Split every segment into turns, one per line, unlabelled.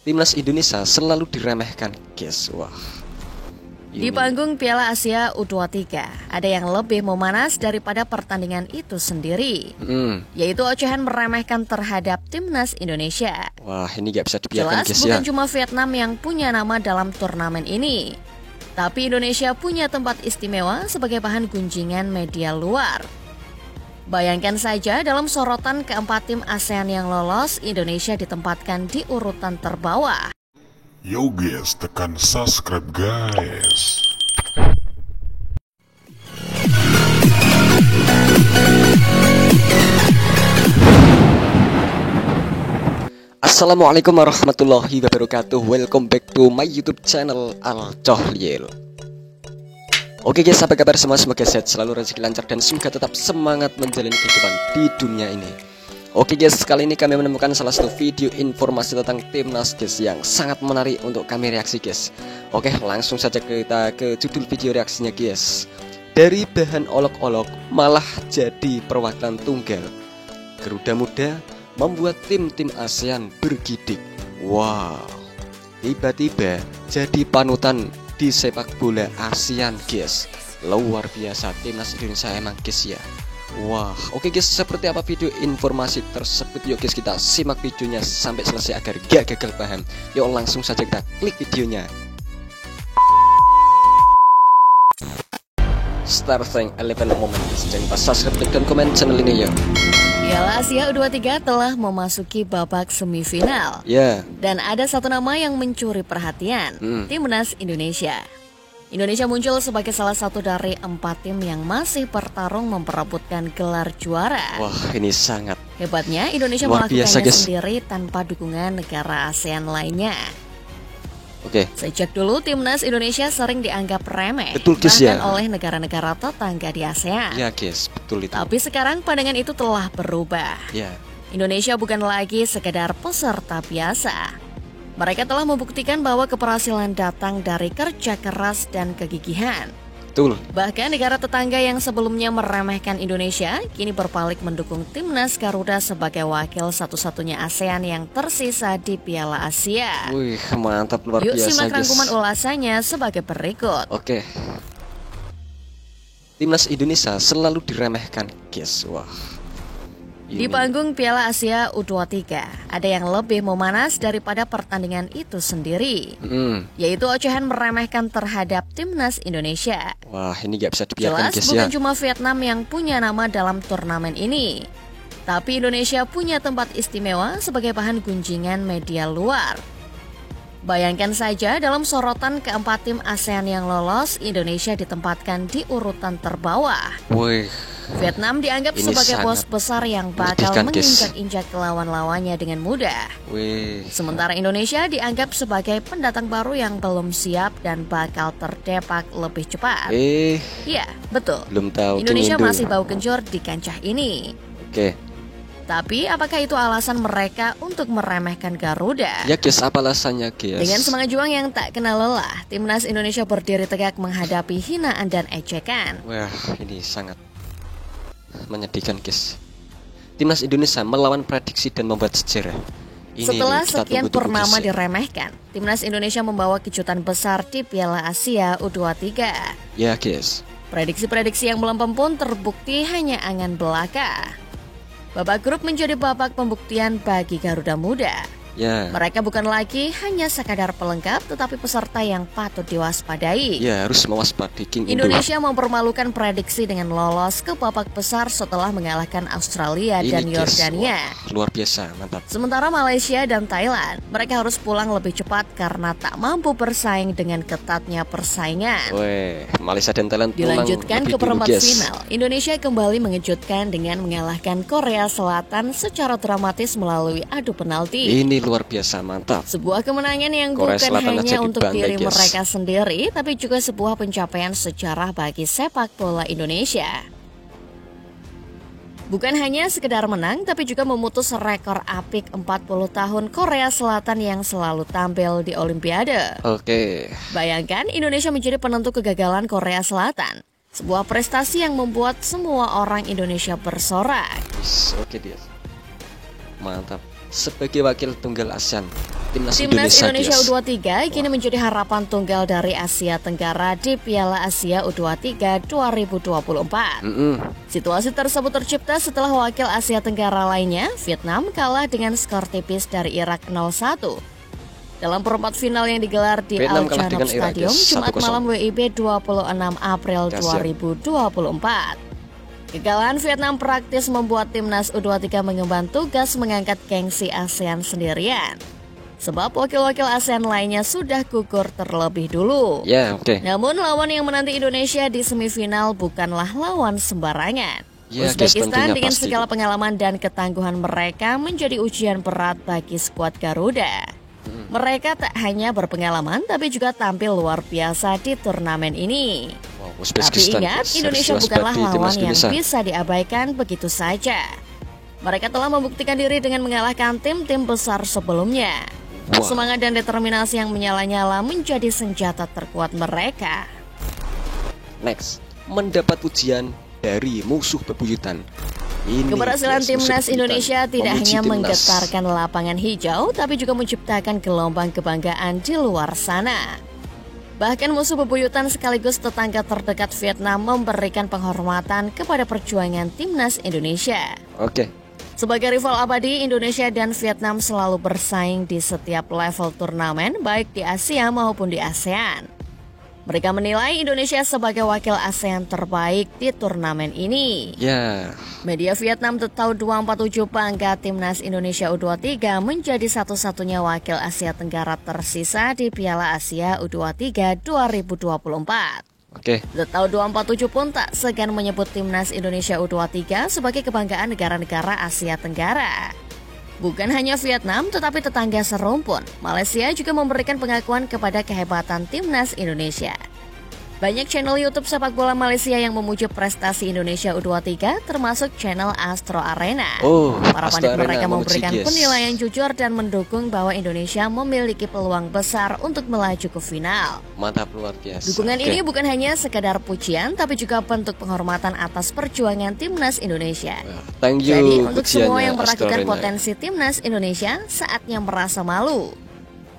Timnas Indonesia selalu diremehkan, guys. Wah.
Di panggung Piala Asia U23, ada yang lebih memanas daripada pertandingan itu sendiri, yaitu ocehan meremehkan terhadap Timnas Indonesia.
Wah, ini gak bisa dibiarkan,
jelas
guys,
bukan
ya.
cuma Vietnam yang punya nama dalam turnamen ini, tapi Indonesia punya tempat istimewa sebagai bahan gunjingan media luar. Bayangkan saja dalam sorotan keempat tim ASEAN yang lolos, Indonesia ditempatkan di urutan terbawah.
Yo guys, tekan subscribe guys.
Assalamualaikum warahmatullahi wabarakatuh. Welcome back to my YouTube channel Al Cohlil. Oke guys, apa kabar semua? Semoga sehat selalu, rezeki lancar, dan semoga tetap semangat menjalani kehidupan di dunia ini. Oke guys, kali ini kami menemukan salah satu video informasi tentang timnas guys yang sangat menarik untuk kami reaksi guys. Oke, langsung saja kita ke judul video reaksinya guys. Dari bahan olok-olok malah jadi perwakilan tunggal. Garuda Muda membuat tim-tim ASEAN bergidik. Wow, tiba-tiba jadi panutan di sepak bola ASEAN guys. Luar biasa timnas Indonesia emang guys ya. Wah, oke guys, seperti apa video informasi tersebut? Yuk guys, kita simak videonya sampai selesai agar gak gagal paham. Yuk langsung saja kita klik videonya. Starting 11 moment. Jangan lupa subscribe, like, dan komen channel ini ya.
Piala Asia U23 telah memasuki babak semifinal. Dan ada satu nama yang mencuri perhatian, Timnas Indonesia. Indonesia muncul sebagai salah satu dari 4 tim yang masih bertarung memperebutkan gelar juara.
Wah, ini sangat
hebatnya, Indonesia melakukannya sendiri tanpa dukungan negara ASEAN lainnya.
Oke.
Sejak dulu Timnas Indonesia sering dianggap remeh,
betul, guys,
bahkan
ya,
oleh negara-negara tetangga di ASEAN.
Ya guys, betul itu.
Tapi sekarang pandangan itu telah berubah.
Ya.
Indonesia bukan lagi sekedar peserta biasa. Mereka telah membuktikan bahwa keberhasilan datang dari kerja keras dan kegigihan.
Betul.
Bahkan negara tetangga yang sebelumnya meremehkan Indonesia kini berpaling mendukung Timnas Garuda sebagai wakil satu-satunya ASEAN yang tersisa di Piala Asia.
Wih, mantap, luar biasa.
Yuk simak
guys.
rangkuman ulasannya sebagai berikut.
Oke. Timnas Indonesia selalu diremehkan guys. Wah.
Di panggung Piala Asia U23, ada yang lebih memanas daripada pertandingan itu sendiri, yaitu ocehan meremehkan terhadap Timnas Indonesia.
Wah, ini gak bisa dibiarkan
jelas
guys,
bukan
ya.
cuma Vietnam yang punya nama dalam turnamen ini, tapi Indonesia punya tempat istimewa sebagai bahan gunjingan media luar. Bayangkan saja dalam sorotan keempat tim ASEAN yang lolos, Indonesia ditempatkan di urutan terbawah.
Wih.
Vietnam dianggap sebagai bos besar yang bakal menginjak-injak lawan-lawannya dengan mudah.
Wih.
Sementara Indonesia dianggap sebagai pendatang baru yang belum siap dan bakal terdepak lebih cepat. Iya, betul.
Belum tahu.
Indonesia masih bau kencur di kancah ini.
Oke.
Tapi apakah itu alasan mereka untuk meremehkan Garuda?
Ya guys, apa alasannya guys?
Dengan semangat juang yang tak kenal lelah, Timnas Indonesia berdiri tegak menghadapi hinaan dan ejekan.
Wah, ini sangat menyedihkan guys. Timnas Indonesia melawan prediksi dan membuat sejarah.
Setelah sekian purnama diremehkan, Timnas Indonesia membawa kejutan besar di Piala Asia U23.
Ya guys.
Prediksi-prediksi yang melempem pun terbukti hanya angan belaka. Babak grup menjadi babak pembuktian bagi Garuda Muda.
Ya.
Mereka bukan lagi hanya sekadar pelengkap, tetapi peserta yang patut diwaspadai.
Ya, harus mewaspadai King
Indonesia mempermalukan prediksi dengan lolos ke babak besar setelah mengalahkan Australia dan Yordania.
Luar biasa, mantap.
Sementara Malaysia dan Thailand, mereka harus pulang lebih cepat karena tak mampu bersaing dengan ketatnya persaingan.
Weh, Malaysia dan Thailand
dilanjutkan ke perempat final. Indonesia kembali mengejutkan dengan mengalahkan Korea Selatan secara dramatis melalui adu penalti.
Ini luar biasa, mantap.
Sebuah kemenangan yang bukan hanya untuk diri mereka sendiri, tapi juga sebuah pencapaian sejarah bagi sepak bola Indonesia. Bukan hanya sekedar menang, tapi juga memutus rekor apik 40 tahun Korea Selatan yang selalu tampil di Olimpiade.
Oke.
Bayangkan Indonesia menjadi penentu kegagalan Korea Selatan. Sebuah prestasi yang membuat semua orang Indonesia bersorak.
Oke dia. Mantap. Sebagai wakil tunggal ASEAN, Timnas
Timnas Indonesia
guys.
U23 kini menjadi harapan tunggal dari Asia Tenggara di Piala Asia U23 2024. Situasi tersebut tercipta setelah wakil Asia Tenggara lainnya, Vietnam, kalah dengan skor tipis dari Irak 0-1. Dalam perempat final yang digelar di
Vietnam
Al
kalah
Janoub
dengan Irak,
Stadium,
guys,
Jumat
1-0.
malam WIB 26 April 2024. Kekalahan Vietnam praktis membuat Timnas U23 mengemban tugas mengangkat gengsi ASEAN sendirian. Sebab wakil-wakil ASEAN lainnya sudah gugur terlebih dulu.
Ya, oke.
Namun lawan yang menanti Indonesia di semifinal bukanlah lawan sembarangan.
Ya, guys,
Uzbekistan
tentunya
dengan
pasti.
segala pengalaman dan ketangguhan mereka menjadi ujian berat bagi skuad Garuda. Mereka tak hanya berpengalaman tapi juga tampil luar biasa di turnamen ini.
Wow,
Tapi
Uzbekistan,
ingat,
guys,
Indonesia
harus
bukanlah
waspada
lawan
Timnas
yang
Indonesia.
bisa diabaikan begitu saja. Mereka telah membuktikan diri dengan mengalahkan tim-tim besar sebelumnya.
Wah.
Semangat dan determinasi yang menyala-nyala menjadi senjata terkuat mereka.
Next, mendapat ujian dari musuh bebuyutan. Ini,
Keberhasilan
guys,
Timnas
musuh
Indonesia
bebuyutan.
tidak
Memuji
hanya
timnas.
menggetarkan lapangan hijau, tapi juga menciptakan gelombang kebanggaan di luar sana. Bahkan musuh bebuyutan sekaligus tetangga terdekat Vietnam memberikan penghormatan kepada perjuangan Timnas Indonesia.
Oke.
Sebagai rival abadi, Indonesia dan Vietnam selalu bersaing di setiap level turnamen, baik di Asia maupun di ASEAN. Mereka menilai Indonesia sebagai wakil ASEAN terbaik di turnamen ini.
Ya,
Media Vietnam The Tau 247 bangga Timnas Indonesia U23 menjadi satu-satunya wakil Asia Tenggara tersisa di Piala Asia U23 2024.
oke.
The Tau 247 pun tak segan menyebut Timnas Indonesia U23 sebagai kebanggaan negara-negara Asia Tenggara. Bukan hanya Vietnam, tetapi tetangga serumpun, Malaysia juga memberikan pengakuan kepada kehebatan Timnas Indonesia. Banyak channel YouTube sepak bola Malaysia yang memuji prestasi Indonesia U23, termasuk channel Astro Arena.
Oh,
Para
Astro
pandit
Arena
mereka
memuji,
memberikan
guys.
penilaian jujur dan mendukung bahwa Indonesia memiliki peluang besar untuk melaju ke final.
Mantap, luar biasa.
Dukungan
Oke.
ini bukan hanya sekedar pujian, tapi juga bentuk penghormatan atas perjuangan Timnas Indonesia.
Thank you.
Jadi untuk semua
pujiannya,
yang
Astro
meragukan
Arena.
potensi Timnas Indonesia, saatnya merasa malu.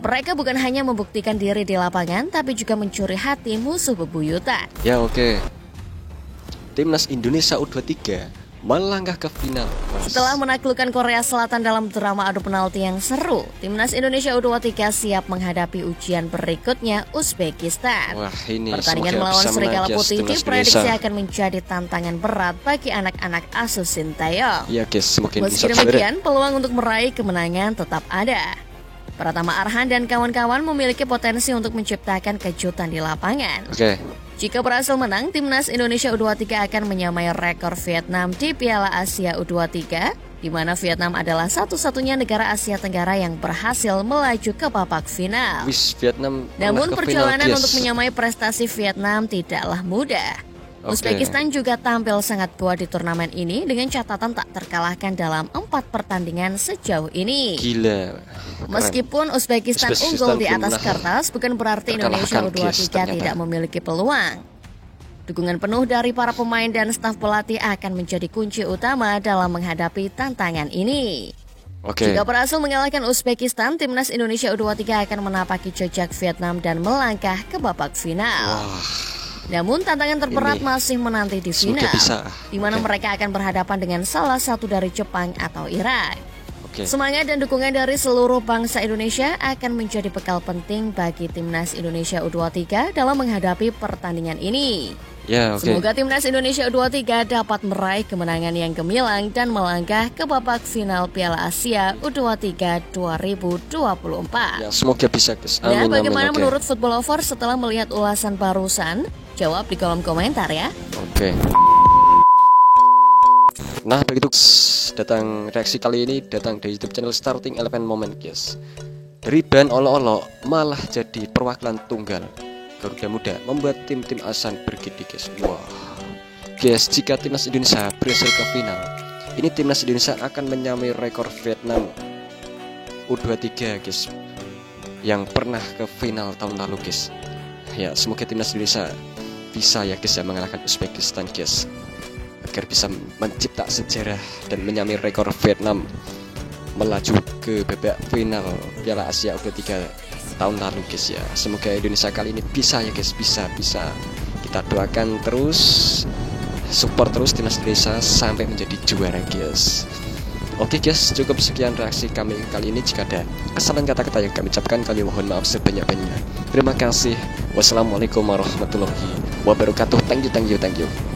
Mereka bukan hanya membuktikan diri di lapangan, tapi juga mencuri hati musuh bebuyutan.
Ya, oke. Timnas Indonesia U23 melangkah ke final.
Setelah menaklukkan Korea Selatan dalam drama adu penalti yang seru, Timnas Indonesia U23 siap menghadapi ujian berikutnya Uzbekistan.
Wah, ini
Pertandingan
semoga
melawan
bisa
Serigala
menang, guys,
Putih
Timnas
diprediksi
Indonesia.
akan menjadi tantangan berat bagi anak-anak asuh Sintayong.
Ya, guys, mungkin
Meski
bisa
demikian, peluang untuk meraih kemenangan tetap ada. Pratama Arhan dan kawan-kawan memiliki potensi untuk menciptakan kejutan di lapangan.
Oke.
Jika berhasil menang, Timnas Indonesia U23 akan menyamai rekor Vietnam di Piala Asia U23, di mana Vietnam adalah satu-satunya negara Asia Tenggara yang berhasil melaju ke babak final.
Wis Vietnam.
Namun
pernah ke
perjalanan
final, guys.
untuk menyamai prestasi Vietnam tidaklah mudah.
Oke.
Uzbekistan juga tampil sangat kuat di turnamen ini dengan catatan tak terkalahkan dalam 4 pertandingan sejauh ini.
Gila. Keren.
Meskipun Uzbekistan unggul di atas kertas, bukan berarti Indonesia
terkalahkan, guys,
U23
ternyata.
tidak memiliki peluang. Dukungan penuh dari para pemain dan staf pelatih akan menjadi kunci utama dalam menghadapi tantangan ini.
Oke.
Jika berhasil mengalahkan Uzbekistan, Timnas Indonesia U23 akan menapaki jejak Vietnam dan melangkah ke babak final. Namun tantangan terberat
Ini
masih menanti di
semoga
final,
bisa.
di mana
Oke.
mereka akan berhadapan dengan salah satu dari Jepang atau Irak.
Oke.
Semangat dan dukungan dari seluruh bangsa Indonesia akan menjadi bekal penting bagi Timnas Indonesia U23 dalam menghadapi pertandingan ini.
Ya, oke.
Semoga Timnas Indonesia U23 dapat meraih kemenangan yang gemilang dan melangkah ke babak final Piala Asia U23 2024.
Ya, semoga bisa, guys.
Dan
Amin,
bagaimana
amin. Oke.
menurut Football Lover setelah melihat ulasan barusan? Jawab di kolom komentar ya.
Oke. Nah, begitu datang reaksi kali ini datang dari YouTube channel Starting Eleven Moment, guys. Dari band olo-olo malah jadi perwakilan tunggal Garuda Muda membuat tim-tim ASEAN bergidi, guys. Wah. Guys, jika timnas Indonesia berhasil ke final, ini timnas Indonesia akan menyamai rekor Vietnam U23, guys, yang pernah ke final tahun lalu, guys. Ya, semoga timnas Indonesia bisa ya, guys, ya, mengalahkan Uzbekistan, guys, agar bisa mencipta sejarah dan menyamai rekor Vietnam melaju ke babak final Piala Asia U23 tahun lalu guys ya. Semoga Indonesia kali ini bisa ya guys, bisa. Kita doakan terus, support terus timnas Indonesia sampai menjadi juara guys. Oke guys, cukup sekian reaksi kami kali ini. Jika ada kesalahan kata-kata yang kami ucapkan, kami mohon maaf sebanyak-banyaknya. Terima kasih. Wassalamualaikum warahmatullahi wabarakatuh. Thank you.